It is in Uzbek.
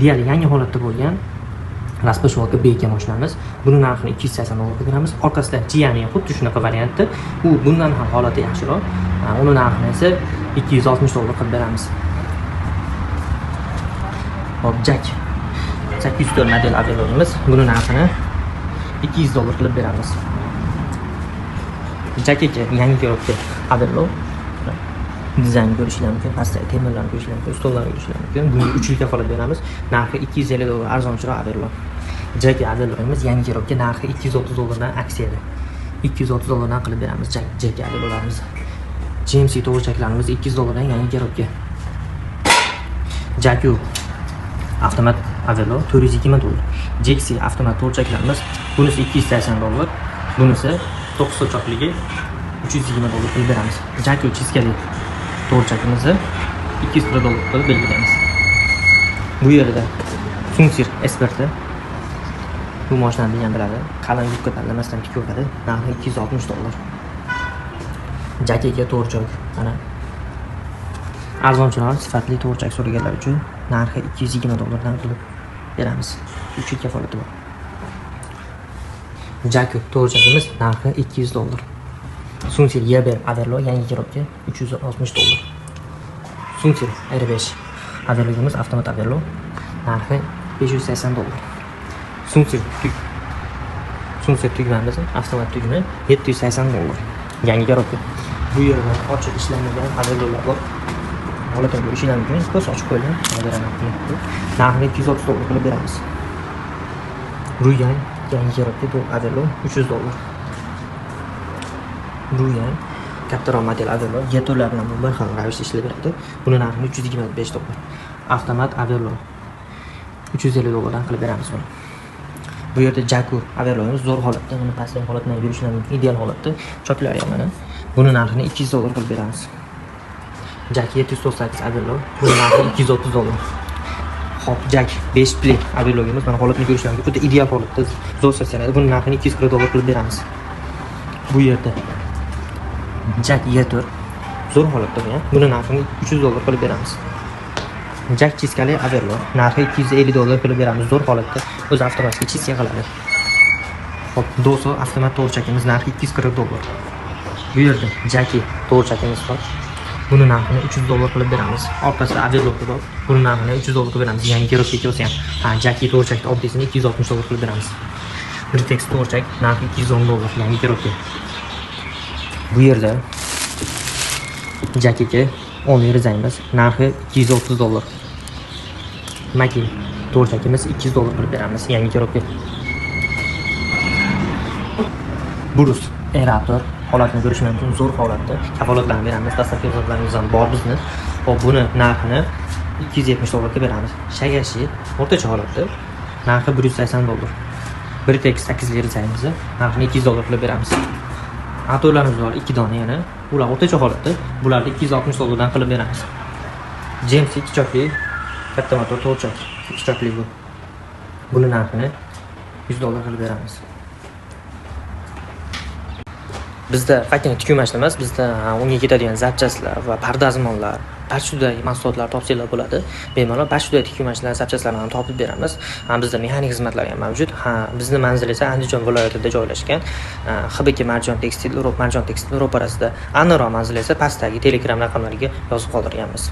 Deyarli yangi holatda bo'lgan Rasposhvoka BK mashinamiz. Buni narxini 280 dollarga beramiz. Orqasida Jiani xuddi shunaqa variantda. U bundan ham holati yaxshiroq. Uni narxini esa 260 dollar qilib beramiz. Hop, Jack 804 model Avello'miz. Buni narxini 200 dollar qilib beramiz. Jack aka yangi ko'ribdi Avello. Dizayn ko'rishingiz mumkin, pastdagi temirlarni ko'rishingiz mumkin, stollarni ko'rishingiz mumkin. Buni 3 yilga qolib beramiz. Narxi 250 dollar arzonchiroq Avello. Jack Avello'miz yangi ko'ribdi, narxi 230 dollardan aksiyada. 230 dollardan qilib beramiz Jack Avello'larimizni. GMC to'g'richaklarimiz 200 dollardan yangi ko'ribdi. Jacku avtomat Avello 420 dollar. Jexi avtomat to'g'richaklarimiz, bunisi 280 dollar, bunisi 9 sochoqligi 320 dollar qilib beramiz. Jacku chiskali to'g'richakimizni 240 dollar qilib belgilaymiz. Bu yerda Sunksir Expert'i bu mashinani bilgan biladi. Qalin yubka tanlamasdan tik o'tadi. Narxi 260 dollar. Jackiga to'g'richak mana arzonchiroq sifatli to'g'richak so'raganlar uchun narxi 220 dollardan qilib beramiz. 3 yil kafolati bor. Jacku to'g'richagimiz narxi 200 dollar. Sunksir YB Avello yangi kirobga 360 dollar. Sunksir R5 Avello'miz avtomat Avello narxi 580 dollar. Sunksir tugmamiz avtomat tugma 780 dollar. Yangi kirobga. Bu yerda ochiq ishlanmagan Avello'lar bor. Holatini ko'rishingiz mumkin. Ko'z ochib qo'ying. Narxini 230 dollar qilib beramiz. Ruyan yangi kirobga bu Avello 300 dollar. Ruyan kattaroq model Avello yetorlar bilan bir xil ravishda ishlab beradi. Buni narxini 325 dollar. Avtomat Avello 350 dollardan qilib beramiz buni. Bu yerda Jacku Avello'miz zo'r holatda, buni pastdagi holatdan ko'rishingiz mumkin, ideal holatda. Choklari mana. Buni narxini 200 dollar qilib beramiz. Jack 798 Avello, buni narxi 230 dollar. Hop, Jack 5 play Avello'miz mana holatini ko'rishingiz mumkin. Xuddi ideal holatda zo'r saslanadi. Buni narxini 240 dollar qilib beramiz. Bu yerda Jack Y4 zo'r holatda bu ham. Buni narxini 300 dollar qilib beramiz. Jack chiskali Avello narxi 250 dollar qilib beramiz. Zo'r holatda o'z avtomatik chiska qiladi. Hop, Doso avtomat to'g'richakimiz narxi 240 dollar. Bu yerda Jacki to'g'richakimiz bor. Buni narxini 300 dollar qilib beramiz. Orqasida Avello bor. Buni narxini 300 dollar qilib beramiz. Yangi kerakli bo'lsa ham, Jacki to'g'richakni oddiysini 260 dollar qilib beramiz. Britex to'g'richak narxi 210 dollar yangi kerakli. Bu yerda Jackiga 10 rizaymiz. Narxi 230 dollar. Makin to'g'richakimiz 200 dollar qilib beramiz. Yangi kerakli. Burus Raptor holatini ko'rish mumkin, zo'r holatda. Kafolatlarni beramiz, dastlabki kafolatlarimiz ham bor bizni. Hop, buni narxini 270 dollarga beramiz. Shagashi o'rtacha holatda. Narxi 180 dollar. Britex 8 rizayimizni narxini 200 dollar qilib beramiz. Atorlarimiz bor 2 dona yana. Ular o'rtacha holatda. Bularni 260 dollardan qilib beramiz. James 2 chokli katta motor to'g'richak 2 chokli bu. Buni narxini 100 dollar qilib beramiz. Bizda faqat tikuv mashina emas, bizda unga ketadigan zapchastlar va pardazmonlar, barcha mahsulotlar topsanglar bo'ladi. Bemalol barcha tikuv mashinalari zapchastlarini ham topib beramiz. Bizda mexanik xizmatlar ham mavjud. Bizning manzil esa Andijon viloyatida joylashgan. XBK Marjon Tekstil, Marjon Tekstil ro'parasida. Aniqroq manzil esa pastdagi Telegram raqamlariga yozib qoldirganmiz.